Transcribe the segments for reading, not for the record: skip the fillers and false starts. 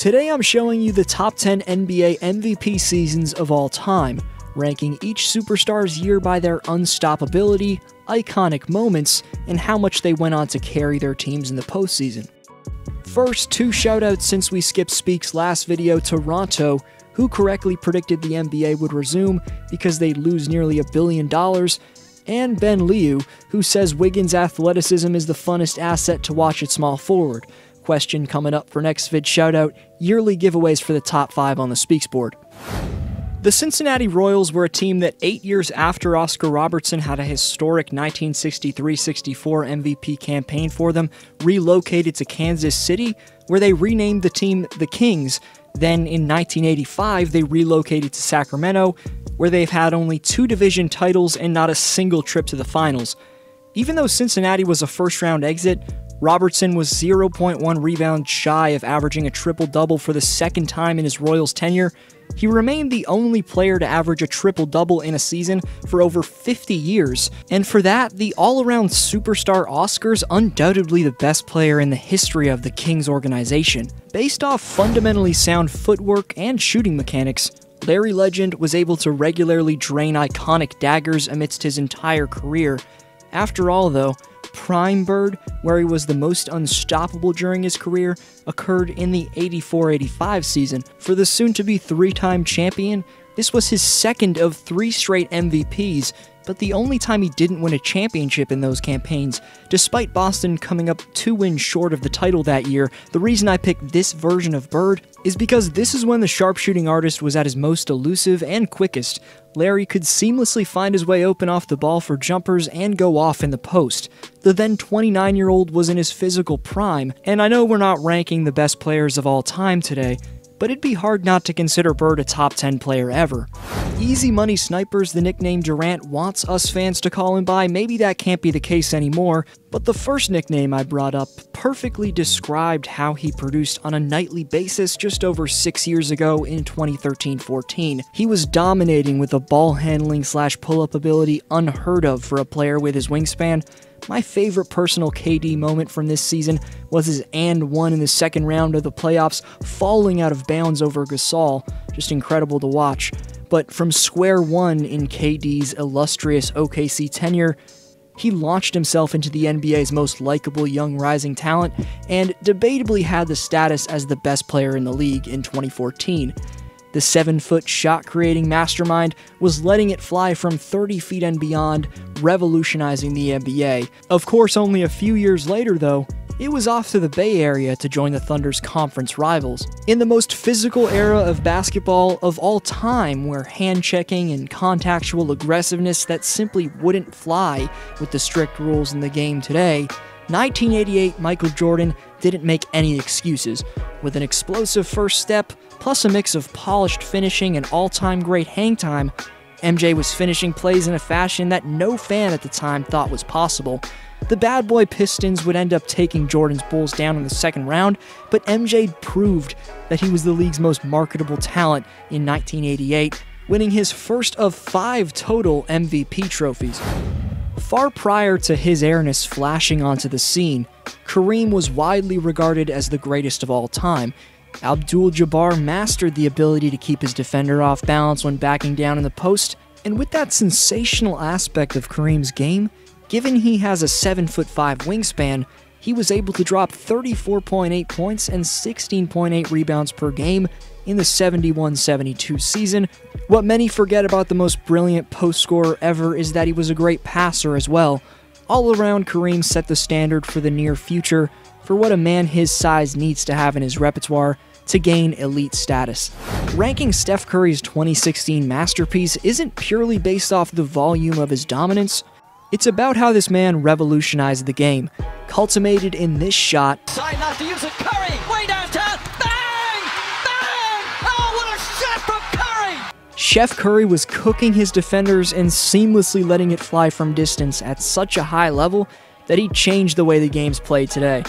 Today I'm showing you the top 10 NBA MVP seasons of all time, ranking each superstar's year by their unstoppability, iconic moments, and how much they went on to carry their teams in the postseason. First, two shoutouts since we skipped Speak's last video: Toronto, who correctly predicted the NBA would resume because they'd lose nearly $1 billion, and Ben Liu, who says Wiggins' athleticism is the funnest asset to watch at small forward. Question coming up for next vid shoutout: yearly giveaways for the top 5 on the Speaks board. The Cincinnati Royals were a team that 8 years after Oscar Robertson had a historic 1963-64 MVP campaign for them, relocated to Kansas City, where they renamed the team the Kings. Then in 1985, they relocated to Sacramento, where they've had only 2 division titles and not a single trip to the finals. Even though Cincinnati was a first-round exit, Robertson was 0.1 rebounds shy of averaging a triple-double for the second time in his Royals tenure. He remained the only player to average a triple-double in a season for over 50 years, and for that, the all-around superstar Oscar's undoubtedly the best player in the history of the Kings organization. Based off fundamentally sound footwork and shooting mechanics, Larry Legend was able to regularly drain iconic daggers amidst his entire career. After all, though, Prime Bird, where he was the most unstoppable during his career, occurred in the 84-85 season. For the soon-to-be 3-time champion, this was his second of 3 straight MVPs, but the only time he didn't win a championship in those campaigns. Despite Boston coming up 2 wins short of the title that year, the reason I picked this version of Bird is because this is when the sharpshooting artist was at his most elusive and quickest. Larry could seamlessly find his way open off the ball for jumpers and go off in the post. The then 29-year-old was in his physical prime, and I know we're not ranking the best players of all time today, but it'd be hard not to consider Bird a top 10 player ever. Easy Money Sniper's the nickname Durant wants us fans to call him by. Maybe that can't be the case anymore, but the first nickname I brought up perfectly described how he produced on a nightly basis just over 6 years ago in 2013-14. He was dominating with a ball handling / pull-up ability unheard of for a player with his wingspan. My favorite personal KD moment from this season was his and one in the second round of the playoffs, falling out of bounds over Gasol. Just incredible to watch. But from square one in KD's illustrious OKC tenure, he launched himself into the NBA's most likable young rising talent, and debatably had the status as the best player in the league in 2014. The 7-foot shot-creating mastermind was letting it fly from 30 feet and beyond, revolutionizing the NBA. Of course, only a few years later, though, it was off to the Bay Area to join the Thunder's conference rivals. In the most physical era of basketball of all time, where hand-checking and contactual aggressiveness that simply wouldn't fly with the strict rules in the game today, 1988 Michael Jordan didn't make any excuses. With an explosive first step, plus a mix of polished finishing and all-time great hang time, MJ was finishing plays in a fashion that no fan at the time thought was possible. The bad boy Pistons would end up taking Jordan's Bulls down in the second round, but MJ proved that he was the league's most marketable talent in 1988, winning his first of 5 total MVP trophies. Far prior to his airness flashing onto the scene, Kareem was widely regarded as the greatest of all time. Abdul-Jabbar mastered the ability to keep his defender off balance when backing down in the post, and with that sensational aspect of Kareem's game, given he has a 7'5" wingspan, he was able to drop 34.8 points and 16.8 rebounds per game in the 71-72 season. What many forget about the most brilliant post scorer ever is that he was a great passer as well. All around, Kareem set the standard for the near future for what a man his size needs to have in his repertoire to gain elite status. Ranking Steph Curry's 2016 masterpiece isn't purely based off the volume of his dominance. It's about how this man revolutionized the game, culminated in this shot. Side not to use it, Curry, way downtown, bang! Bang! Oh, what a shot from Curry! Chef Curry was cooking his defenders and seamlessly letting it fly from distance at such a high level that he changed the way the game's played today.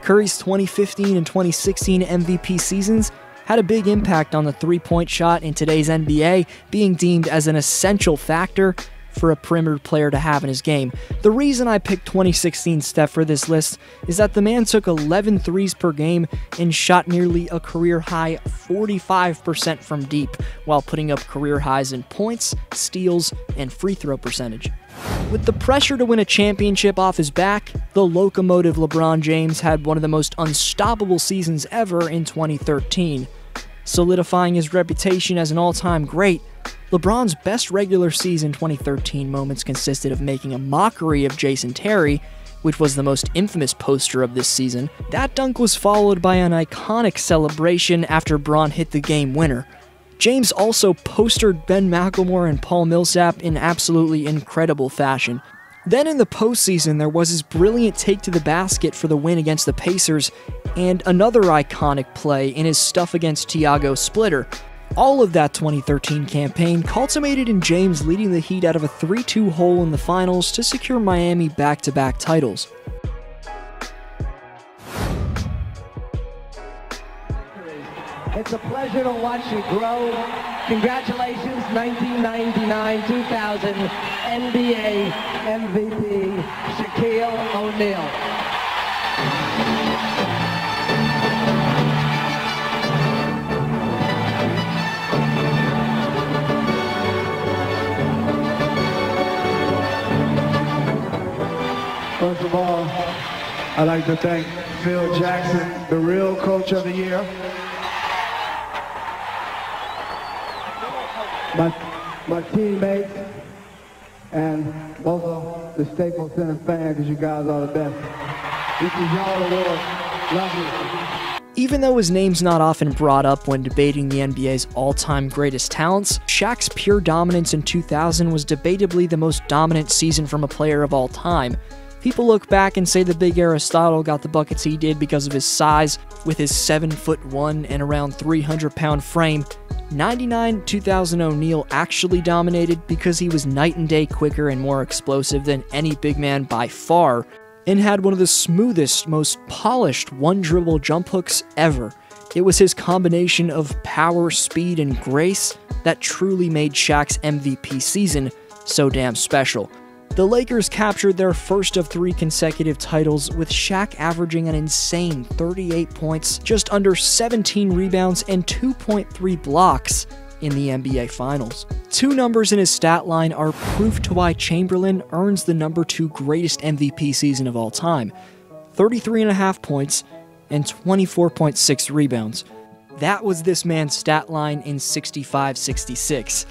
Curry's 2015 and 2016 MVP seasons had a big impact on the three-point shot in today's NBA, being deemed as an essential factor for a perimeter player to have in his game. The reason I picked 2016 Steph for this list is that the man took 11 threes per game and shot nearly a career-high 45% from deep, while putting up career highs in points, steals, and free throw percentage. With the pressure to win a championship off his back, the locomotive LeBron James had one of the most unstoppable seasons ever in 2013. Solidifying his reputation as an all-time great, LeBron's best regular season 2013 moments consisted of making a mockery of Jason Terry, which was the most infamous poster of this season. That dunk was followed by an iconic celebration after Bron hit the game winner. James also postered Ben McLemore and Paul Millsap in absolutely incredible fashion. Then in the postseason, there was his brilliant take to the basket for the win against the Pacers, and another iconic play in his stuff against Tiago Splitter. All of that 2013 campaign culminated in James leading the Heat out of a 3-2 hole in the finals to secure Miami back-to-back titles. It's a pleasure to watch you grow. Congratulations, 1999-2000 NBA MVP, Shaquille O'Neal. First of all, I'd like to thank Phil Jackson, the real coach of the year. My teammates, and also the Staples Center fans, because you guys are the best. This is y'all award. Love you. Even though his name's not often brought up when debating the NBA's all-time greatest talents, Shaq's pure dominance in 2000 was debatably the most dominant season from a player of all time. People look back and say the big Aristotle got the buckets he did because of his size, with his 7'1" and around 300-pound frame. 99-2000 O'Neal actually dominated because he was night and day quicker and more explosive than any big man by far, and had one of the smoothest, most polished one-dribble jump hooks ever. It was his combination of power, speed, and grace that truly made Shaq's MVP season so damn special. The Lakers captured their first of 3 consecutive titles, with Shaq averaging an insane 38 points, just under 17 rebounds, and 2.3 blocks in the NBA Finals. 2 numbers in his stat line are proof to why Chamberlain earns the #2 greatest MVP season of all time: 33.5 points and 24.6 rebounds. That was this man's stat line in 65-66.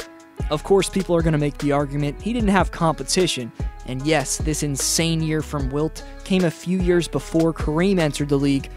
Of course, people are going to make the argument he didn't have competition, and yes, this insane year from Wilt came a few years before Kareem entered the league,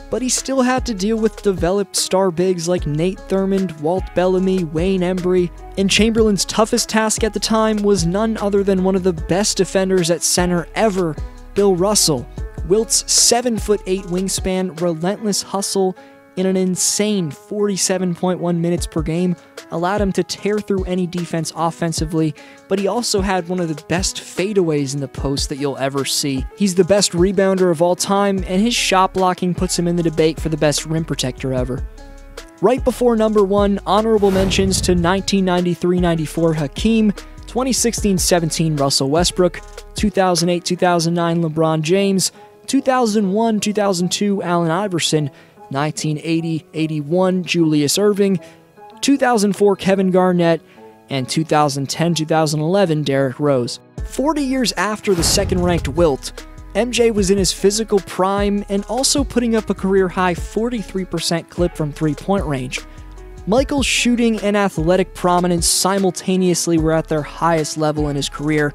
but he still had to deal with developed star bigs like Nate Thurmond, Walt Bellamy, Wayne Embry, and Chamberlain's toughest task at the time was none other than one of the best defenders at center ever, Bill Russell. Wilt's 7'8" wingspan, relentless hustle, in an insane 47.1 minutes per game allowed him to tear through any defense offensively, but he also had one of the best fadeaways in the post that you'll ever see. He's the best rebounder of all time, and his shot blocking puts him in the debate for the best rim protector ever. Right before number 1, honorable mentions to 1993-94 Hakeem, 2016-17 Russell Westbrook, 2008-2009 LeBron James, 2001-2002 Allen Iverson, 1980-81 Julius Erving, 2004 Kevin Garnett, and 2010-2011 Derrick Rose. 40 years after the second-ranked Wilt, MJ was in his physical prime and also putting up a career-high 43% clip from three-point range. Michael's shooting and athletic prominence simultaneously were at their highest level in his career.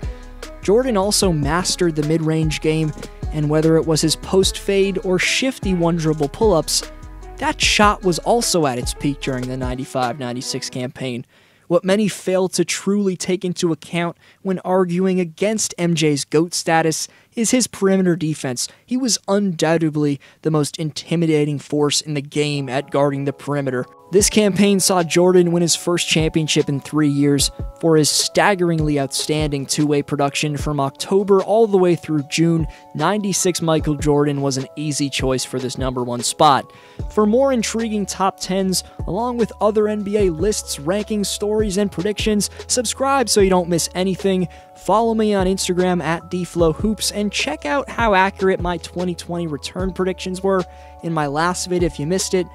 Jordan also mastered the mid-range game, and whether it was his post-fade or shifty one-dribble pull-ups, that shot was also at its peak during the 95-96 campaign. What many fail to truly take into account when arguing against MJ's GOAT status is his perimeter defense. He was undoubtedly the most intimidating force in the game at guarding the perimeter. This campaign saw Jordan win his first championship in 3 years for his staggeringly outstanding two-way production from October all the way through June. 96 Michael Jordan was an easy choice for this #1 spot. For more intriguing top 10s, along with other NBA lists, rankings, stories, and predictions, subscribe so you don't miss anything. Follow me on Instagram at dflowhoops and check out how accurate my 2020 return predictions were in my last vid if you missed it.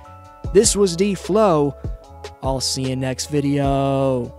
This was D-Flow. I'll see you next video.